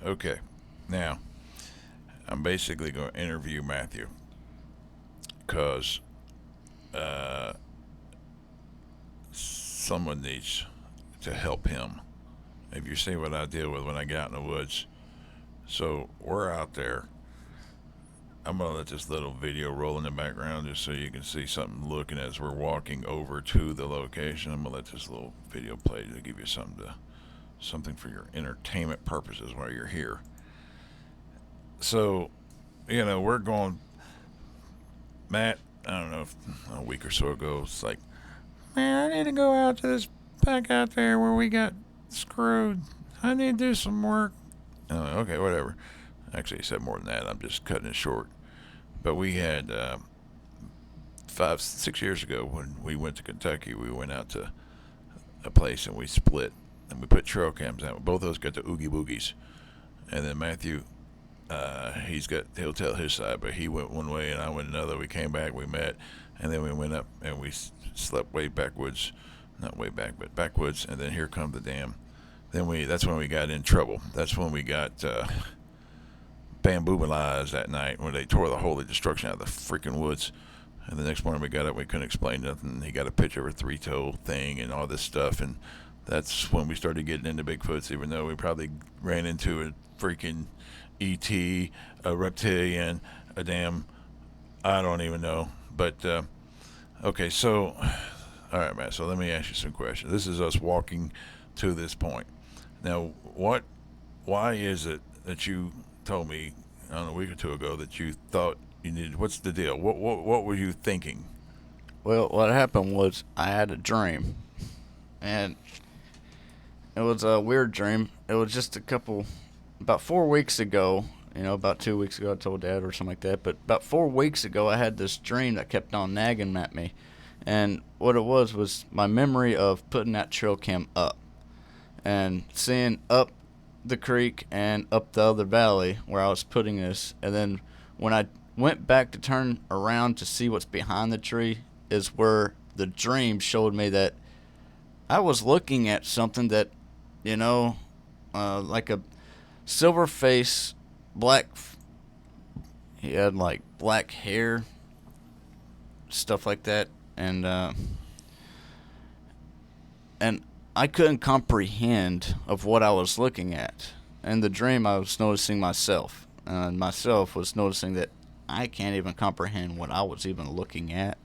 Okay. Now, I'm basically going to interview Matthew because uh, someone needs to help him. If you see what I deal with when I get out in the woods. So we're out there. I'm going to let this little video roll in the background just so you can see something looking as we're walking over to the location. I'm going to let this little video play to give you something for your entertainment purposes while you're here. So, we're going, Matt, I don't know, if a week or so ago, it's like, man, I need to go out to this back out there where we got screwed. I need to do some work. Okay, whatever. Actually, he said more than that. I'm just cutting it short. But we had 5, 6 years ago when we went to Kentucky, we went out to a place and we split and we put trail cams out. Both of us got the oogie boogies, and then Matthew, he'll tell his side, but he went one way and I went another. We came back, we met, and then we went up and we slept way backwoods, not way back, but backwoods. And then here come the damn. That's when we got in trouble. That's when we got bamboozled that night when they tore the holy destruction out of the freaking woods. And the next morning we got up, we couldn't explain nothing. He got a picture of a three-toe thing and all this stuff, and that's when we started getting into Bigfoots. Even though we probably ran into a freaking ET, a reptilian, a damn, I don't even know. But okay, so all right, Matt. So let me ask you some questions. This is us walking to this point. Now, why is it that you told me, I don't know, a week or two ago that you thought you needed? What's the deal? What were you thinking? Well, what happened was I had a dream, and it was a weird dream. It was just about 4 weeks ago. About 2 weeks ago, I told Dad or something like that. But about 4 weeks ago, I had this dream that kept on nagging at me, and what it was my memory of putting that trail cam up and seeing up the creek and up the other valley where I was putting this, and then when I went back to turn around to see what's behind the tree is where the dream showed me that I was looking at something that, like a silver face, black. He had like black hair, stuff like that, and I couldn't comprehend of what I was looking at. In the dream, I was noticing myself, and myself was noticing that I can't even comprehend what I was even looking at.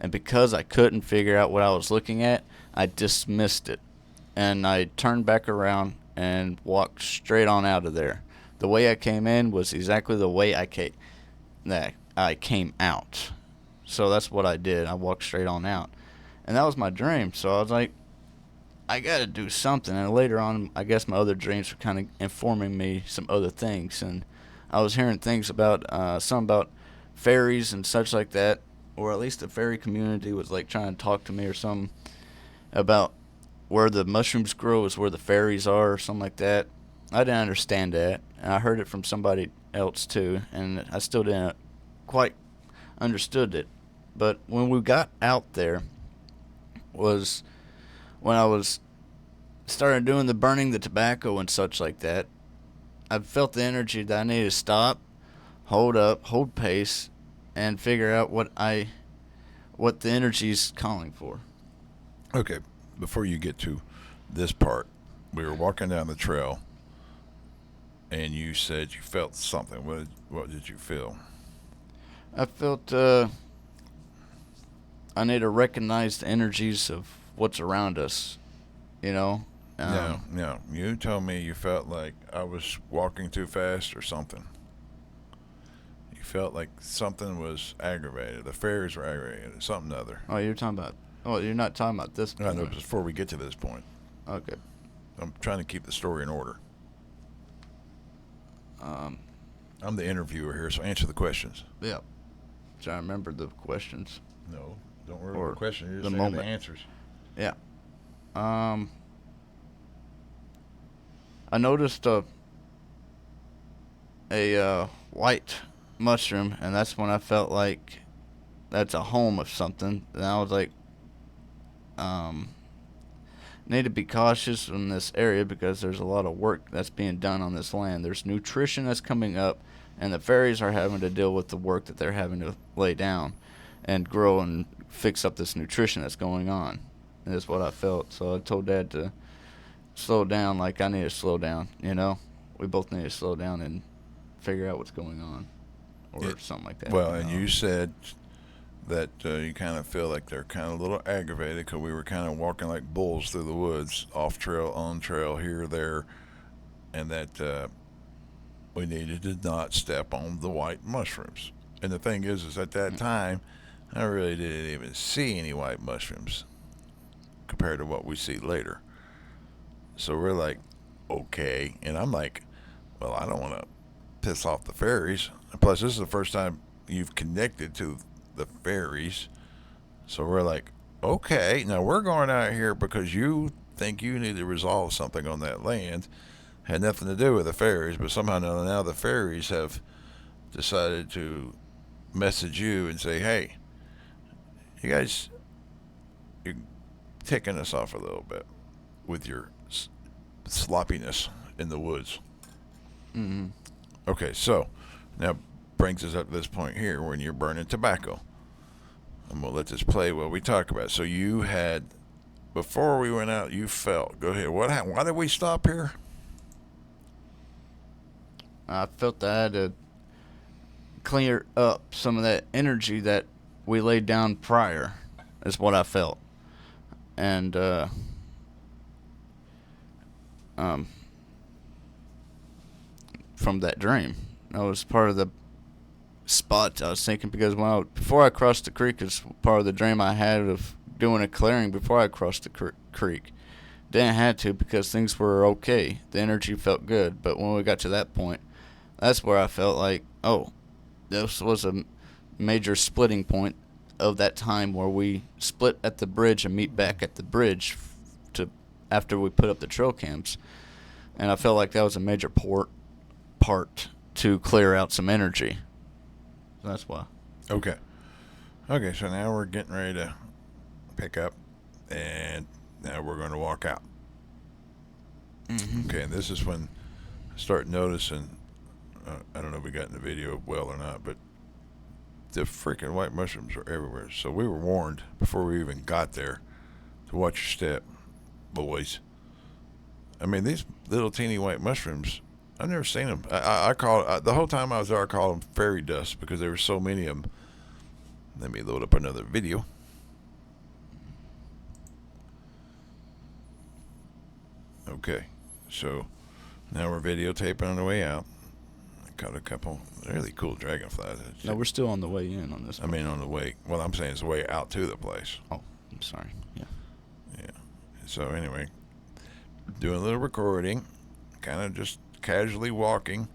And because I couldn't figure out what I was looking at, I dismissed it. And I turned back around and walked straight on out of there. The way I came in was exactly the way I came out. So that's what I did. I walked straight on out. And that was my dream. So I was like, I got to do something. And later on, I guess my other dreams were kind of informing me some other things. And I was hearing things about, some about fairies and such like that. Or at least the fairy community was like trying to talk to me or something about where the mushrooms grow is where the fairies are or something like that. I didn't understand that. And I heard it from somebody else too. And I still didn't quite understood it. But when we got out there was when I was started doing the burning the tobacco and such like that. I felt the energy that I needed to stop, hold up, hold pace, and figure out what the energy's calling for. Okay, before you get to this part, we were walking down the trail, and you said you felt something. What did you feel? I felt I need to recognize the energies of what's around us. You know. No, no. You told me you felt like I was walking too fast or something. You felt like something was aggravated. The fairies were aggravated. Something other. Oh, you're talking about. Oh, you're not talking about this I point. know. Before we get to this point, Okay. I'm trying to keep the story in order. Um. I'm the interviewer here, so answer the questions. Yeah. Trying to remember the questions No, don't worry about or the question. You're the just saying the moment. answers. Yeah. Um. I noticed a white mushroom, and that's when I felt like that's a home of something. And I was like, um, need to be cautious in this area because there's a lot of work that's being done on this land. There's nutrition that's coming up, and the fairies are having to deal with the work that they're having to lay down and grow and fix up this nutrition that's going on. And that's what I felt. So I told Dad to slow down, like I need to slow down, you know? We both need to slow down and figure out what's going on or It, something like that. well, You and know? you said that you kind of feel like they're kind of a little aggravated because we were kind of walking like bulls through the woods, off trail, on trail, here, there, and that we needed to not step on the white mushrooms. And the thing is at that time, I really didn't even see any white mushrooms compared to what we see later. So we're like, okay. And I'm like, well, I don't want to piss off the fairies. And plus, this is the first time you've connected to the fairies. So we're like, okay, now we're going out here because you think you need to resolve something on that land. Had nothing to do with the fairies, but somehow now the fairies have decided to message you and say, hey, you guys, you're ticking us off a little bit with your sloppiness in the woods. Mm-hmm. Okay, so now brings us up to this point here when you're burning tobacco. And we'll let this play while we talk about it. So you had, before we went out, you felt, go ahead, what happened? Why did we stop here? I felt that I had to clear up some of that energy that we laid down prior, is what I felt. And, um, from that dream. That was part of the spot I was thinking because before I crossed the creek is part of the dream I had of doing a clearing before I crossed the creek. Didn't have to because things were okay. The energy felt good, but when we got to that point, that's where I felt like, oh, this was a major splitting point of that time where we split at the bridge and meet back at the bridge to after we put up the trail cams. And I felt like that was a major part to clear out some energy. So that's why. Okay. Okay, so now we're getting ready to pick up, and now we're going to walk out. Mm-hmm. Okay, and this is when I start noticing, I don't know if we got in the video well or not, but the freaking white mushrooms are everywhere. So we were warned before we even got there to watch your step, boys. I mean, these little teeny white mushrooms, I've never seen them. I call the whole time I was there, I called them fairy dust because there were so many of them. Let me load up another video. Okay, so now we're videotaping on the way out. I caught a couple really cool dragonflies. No, we're still on the way in on this I one. mean, on the way. Well, I'm saying it's the way out to the place. Oh, I'm sorry. Yeah. Yeah. So anyway, doing a little recording, kind of just casually walking.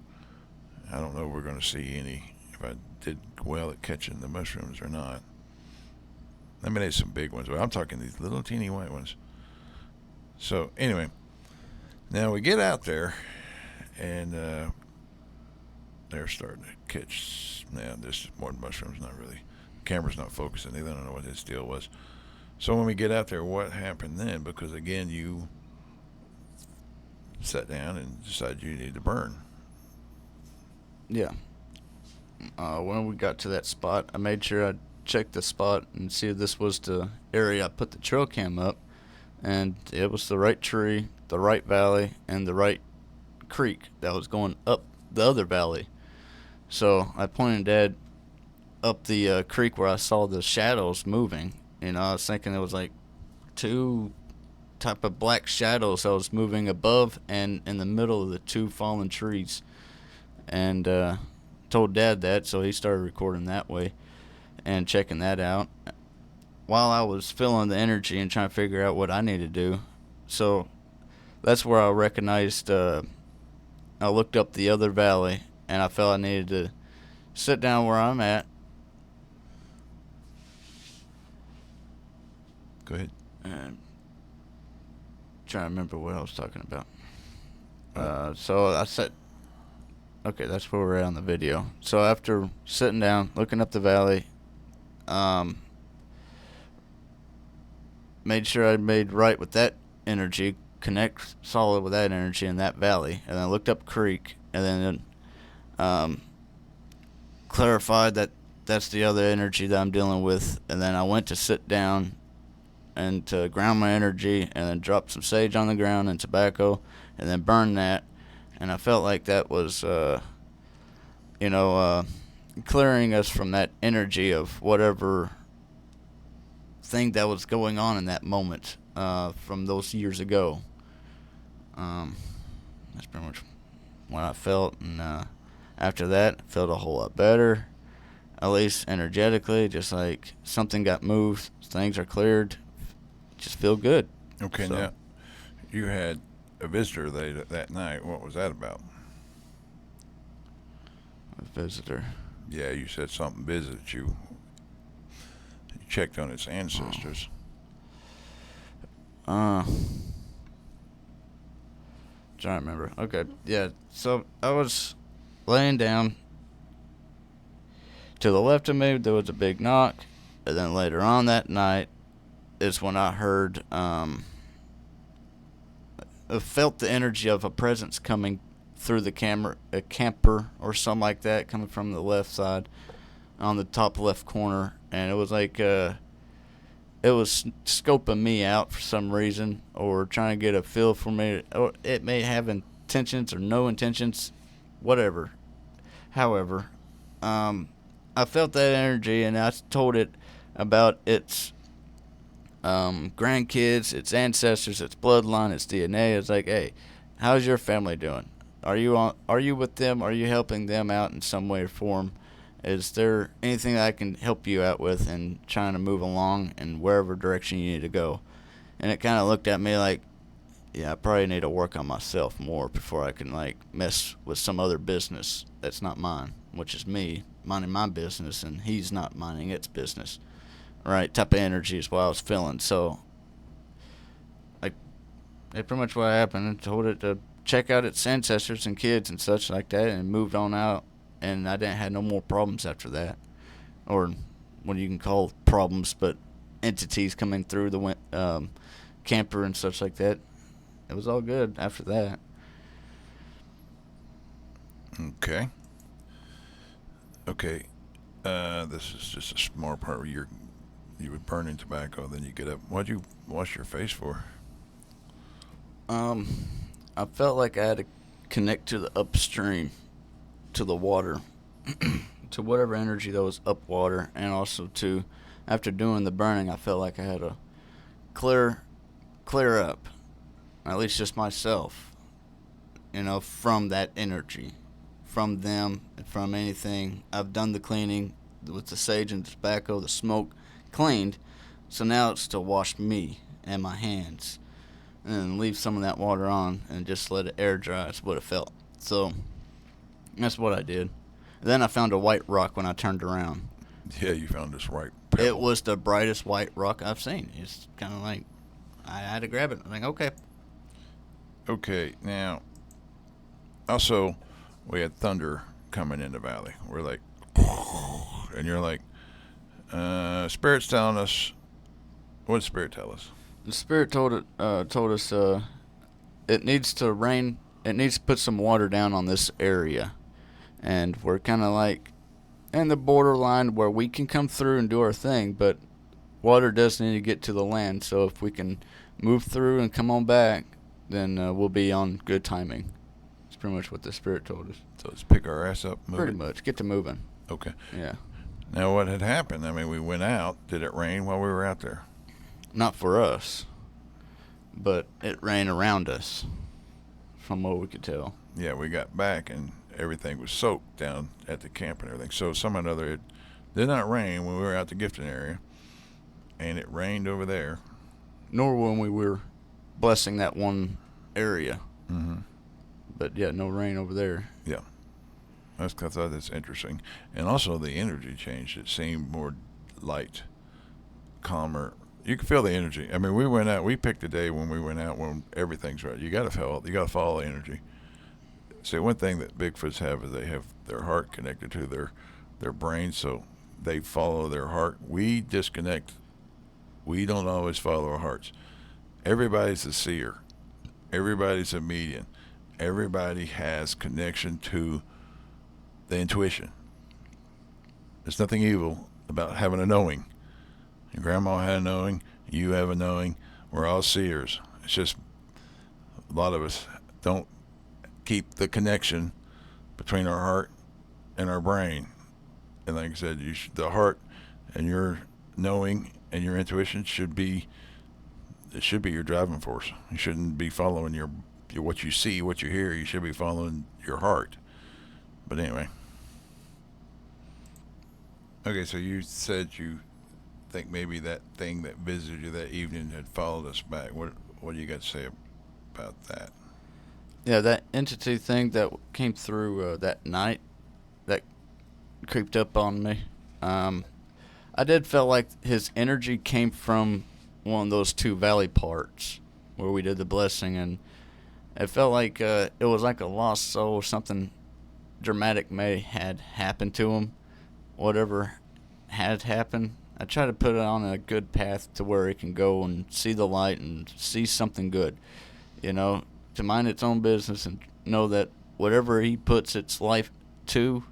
I don't know if we're going to see any, if I did well at catching the mushrooms or not. I mean, there's some big ones, but I'm talking these little teeny white ones. So anyway, now we get out there, and they're starting to catch. Now this is more mushrooms, not really. The camera's not focusing. They don't know what this deal was. So when we get out there, what happened then? Because again, you sat down and decided you needed to burn. Yeah. When we got to that spot, I made sure I checked the spot and see if this was the area I put the trail cam up, and it was the right tree, the right valley, and the right creek that was going up the other valley. So I pointed Dad up the creek where I saw the shadows moving. You know, I was thinking it was like two type of black shadows that was moving above and in the middle of the two fallen trees. And told Dad that, so he started recording that way and checking that out while I was feeling the energy and trying to figure out what I need to do. So that's where I recognized, I looked up the other valley and I felt I needed to sit down where I'm at. Go ahead. And trying to remember what I was talking about. So I said, okay, that's where we're at on the video. So after sitting down, looking up the valley, made sure I made right with that energy, connect solid with that energy in that valley, and then looked up creek, and then clarified that that's the other energy that I'm dealing with, and then I went to sit down and to ground my energy, and then dropped some sage on the ground and tobacco, and then burn that, and I felt like that was, you know, clearing us from that energy of whatever thing that was going on in that moment from those years ago. That's pretty much what I felt, and after that, I felt a whole lot better, at least energetically, just like something got moved, things are cleared, just feel good. Okay, So, now you had a visitor that night. What was that about? a visitor. Yeah, you said something visited you. You checked on its ancestors. Uh, Trying to remember. Okay, yeah. So I was laying down. To the left of me, there was a big knock, and then later on that night is when I heard, I felt the energy of a presence coming through the camera, a camper or something like that, coming from the left side, on the top left corner, and it was like, it was scoping me out for some reason, or trying to get a feel for me, or it may have intentions or no intentions, whatever. However, I felt that energy, and I told it about its grandkids, its ancestors, its bloodline, its DNA. It's like, hey, how's your family doing? Are you on? Are you with them? Are you helping them out in some way or form? Is there anything that I can help you out with in trying to move along in wherever direction you need to go? And it kind of looked at me like, yeah, I probably need to work on myself more before I can like mess with some other business that's not mine, which is me minding my business and he's not minding its business. Right, type of energy is what I was feeling. So, like, that's pretty much what happened. I told it to check out its ancestors and kids and such like that, and moved on out. And I didn't have no more problems after that, or what you can call problems, but entities coming through the camper and such like that. It was all good after that. Okay. Okay. This is just a small part where you were burning tobacco, then you get up. What'd you wash your face for? Um, I felt like I had to connect to the upstream, to the water, to whatever energy that was up water, and also to, after doing the burning, I felt like I had to clear, clear up, at least just myself, from that energy, from them, and from anything. I've done the cleaning with the sage and tobacco, the smoke cleaned, so now it's to wash me and my hands, and then leave some of that water on and just let it air dry. That's what it felt. So that's what I did. Then I found a white rock when I turned around. Yeah, you found this right It pebble. was the brightest white rock I've seen. It's kind of like I had to grab it. I'm like, okay. Okay, now, also, we had thunder coming in the valley. We're like, and you're like, Spirit's telling us. What did Spirit tell us? The spirit told us it needs to rain. It needs to put some water down on this area, and we're kind of like in the borderline where we can come through and do our thing, but water does need to get to the land. So if we can move through and come on back, then we'll be on good timing. That's pretty much what the spirit told us. So let's pick our ass up, move Pretty it. much, get to moving. Okay. Yeah, Now, what had happened? I mean, we went out. Did it rain while we were out there? not for us, but it rained around us, from what we could tell. Yeah, we got back and everything was soaked down at the camp and everything. So some or another, it did not rain when we were out the gifting area, and it rained over there. Nor when we were blessing that one area. Mm-hmm. But yeah, no rain over there. Yeah, I thought that's interesting, and also the energy changed. It seemed more light, calmer. You can feel the energy. I mean, we went out. We picked a day when we went out when everything's right. You got to feel. You got to follow the energy. See, one thing that Bigfoots have is they have their heart connected to their brain, so they follow their heart. We disconnect. We don't always follow our hearts. Everybody's a seer. Everybody's a medium. Everybody has connection to the intuition. There's nothing evil about having a knowing. Your grandma had a knowing. You have a knowing. We're all seers. It's just a lot of us don't keep the connection between our heart and our brain. And like I said, the heart and your knowing and your intuition should be, it should be your driving force. You shouldn't be following your what you see, what you hear. You should be following your heart. But anyway, okay. So you said you think maybe that thing that visited you that evening had followed us back. What do you got to say about that? Yeah, that entity thing that came through that night that creeped up on me. Um, I did feel like his energy came from one of those two valley parts where we did the blessing, and it felt like it was like a lost soul. Something dramatic may had happened to him. Whatever had happened, I try to put it on a good path to where it can go and see the light and see something good. You know, to mind its own business and know that whatever he puts its life to,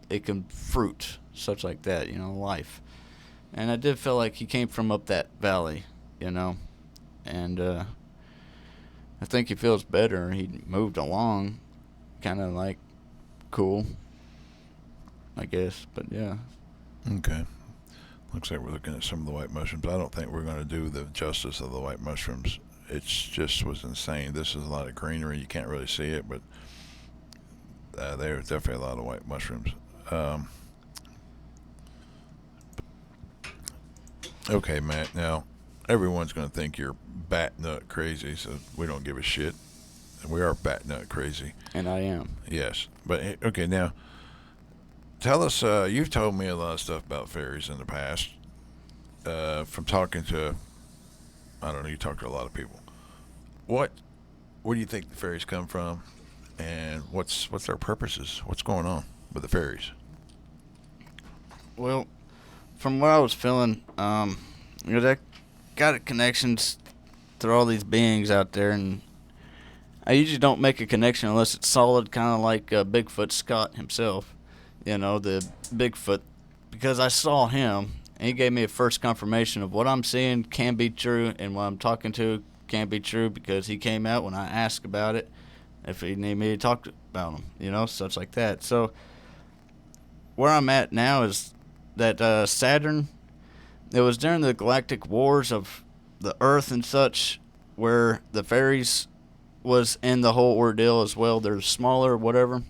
it can fruit, such like that. You know, life. And I did feel like he came from up that valley. You know, and I think he feels better. He moved along, kind of like cool, I guess. But yeah. Okay. Looks like we're looking at some of the white mushrooms. I don't think we're going to do the justice of the white mushrooms. It's just was insane. This is a lot of greenery. You can't really see it, but there's definitely a lot of white mushrooms. Um, okay, Matt. Now, everyone's going to think you're bat nut crazy, so we don't give a shit. We are bat nut crazy. And I am. Yes. But, okay, now, tell us, you've told me a lot of stuff about fairies in the past. From talking to, I don't know, you talk to a lot of people. What, where do you think the fairies come from, and what's their purposes? What's going on with the fairies? Well, from what I was feeling, that got connections through all these beings out there, and I usually don't make a connection unless it's solid, kind of like Bigfoot Scott himself. You know, the Bigfoot, because I saw him, and he gave me a first confirmation of what I'm seeing can be true, and what I'm talking to can be true, because he came out when I asked about it, if he needed me to talk about him, you know, such like that. So where I'm at now is that Saturn, it was during the galactic wars of the Earth and such, where the fairies was in the whole ordeal as well. They're smaller, whatever.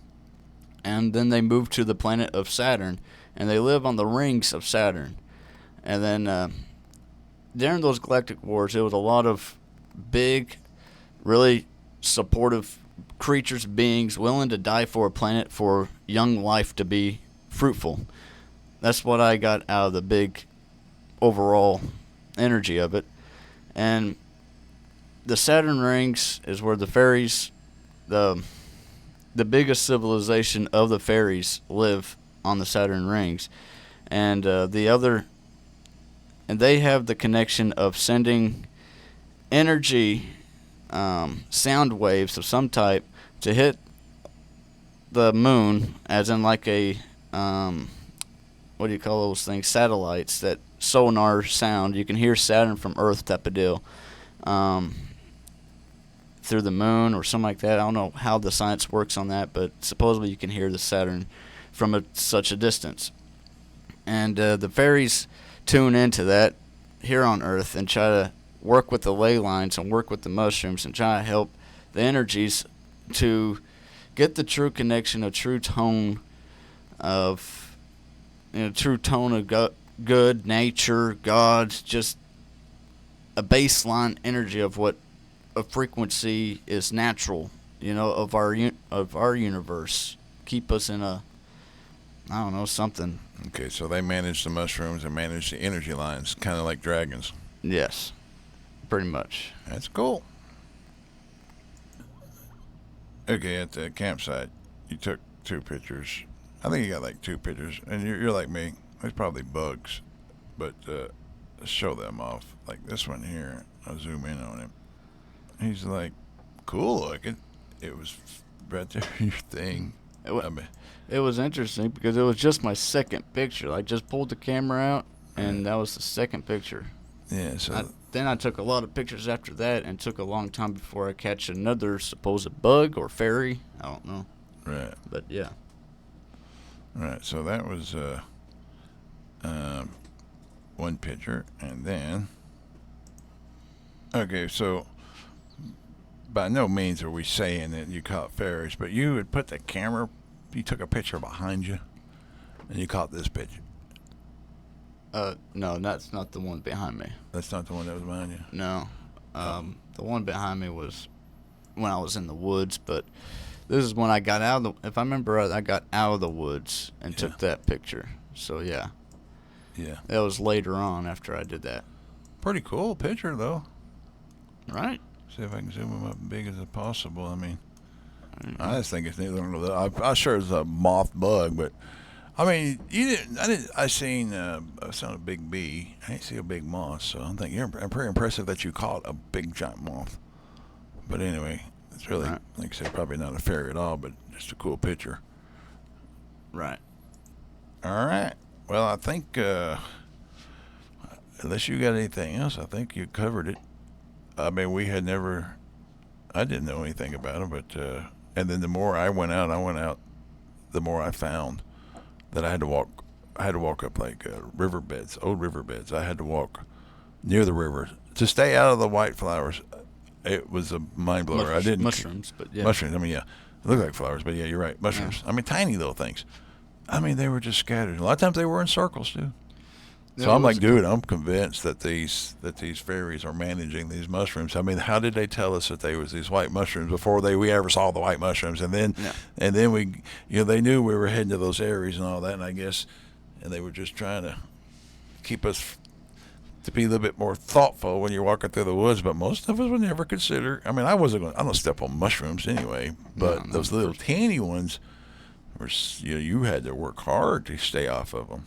And then they moved to the planet of Saturn, and they live on the rings of Saturn. And then during those galactic wars, it was a lot of big, really supportive creatures, beings willing to die for a planet for young life to be fruitful. That's what I got out of the big overall energy of it. And the Saturn rings is where the fairies, the biggest civilization of the fairies, live on the Saturn rings. And and they have the connection of sending energy, sound waves of some type to hit the moon, as in like a, what do you call those things? Satellites that sonar sound. You can hear Saturn from Earth type of deal. Through the moon or something like that. I don't know how the science works on that, but supposedly you can hear the Saturn from such a distance. And the fairies tune into that here on Earth and try to work with the ley lines and work with the mushrooms and try to help the energies to get the true connection, a true tone of, true tone of good nature, God, just a baseline energy of what a frequency is natural, of our universe. Keep us in a, I don't know, something. Okay, so they manage the mushrooms and manage the energy lines, kind of like dragons. Yes, pretty much. That's cool. Okay, at the campsite, you took 2 pictures. I think you got like 2 pictures, and you're like me. There's probably bugs, but show them off. Like this one here, I'll zoom in on him. He's like, cool looking. It was right there, your thing. It, wa- I mean, it was interesting because it was just my second picture. I just pulled the camera out, right. and that was the second picture. Yeah, so Then I took a lot of pictures after that, and took a long time before I catch another supposed bug or fairy. I don't know, right, but yeah. right. So that was um, one picture, and then okay. So by no means are we saying that you caught fairies, but you would put the camera. You took a picture behind you, and you caught this picture. No, that's not the one behind me. That's not the one that was behind you. No, Oh, the one behind me was when I was in the woods, but this is when I got out of the. If I remember right, I got out of the woods and yeah, took that picture. So yeah, yeah. that was later on after I did that. Pretty cool picture though. Right? See if I can zoom them up as big as possible. I mean, Mm-hmm. I just think it's neither one of the. I'm sure it's a moth bug, but I mean, you didn't. I didn't. I seen. I saw a big bee. I didn't see a big moth, so I'm thinking I'm pretty impressive that you caught a big giant moth. But anyway, it's really, Right. like I said, probably not a fairy at all, but just a cool picture. Right. All right. Well, I think unless you got anything else, I think you covered it. I mean, we had never. I didn't know anything about them, but and then the more I went out, the more I found that I had to walk. I had to walk up like riverbeds, old riverbeds. I had to walk near the river to stay out of the white flowers. It was a mind blower. I didn't Mushrooms, but yeah. mushrooms. I mean, yeah, they look like flowers, but yeah, you're right. Mushrooms. I mean, tiny little things. I mean, they were just scattered. A lot of times they were in circles too. Yeah, So it I'm was like, dude, I'm convinced that these fairies are managing these mushrooms. I mean, how did they tell us that they was these white mushrooms before we ever saw the white mushrooms? Yeah. And then we, they knew we were heading to those areas and all that. And I guess, and they were just trying to keep us to be a little bit more thoughtful when you're walking through the woods. But most of us would never consider. I mean, I wasn't going. I don't step on mushrooms anyway. But No, those little teeny ones were, you had to work hard to stay off of them.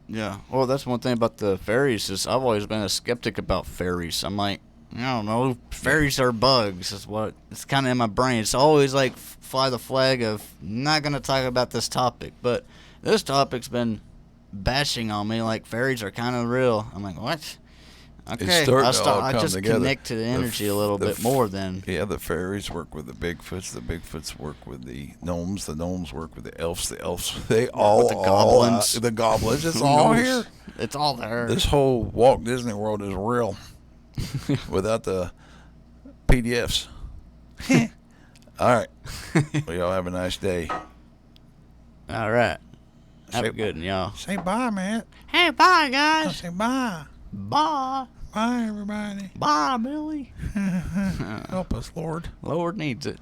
Yeah. Well, that's one thing about the fairies is I've always been a skeptic about fairies. I'm like, I don't know, fairies are bugs. Is what it's kind of in my brain. It's always like fly the flag of not gonna talk about this topic, but this topic's been bashing on me like fairies are kind of real. I'm like, what? Okay, starting to all I come just together. connect to the energy a little bit more than Yeah, the fairies work with the Bigfoots work with the gnomes work with the elves, they all, the goblins. the goblins, it's Who all knows? here. It's all there. This whole Walt Disney World is real without the PDFs. All right. Well, y'all have a nice day. All right. Have Say- a good one, y'all. Say bye, man. Hey, bye, guys. Say bye. Bye. Bye, everybody. Bye, Billy. Help us, Lord. Lord needs it.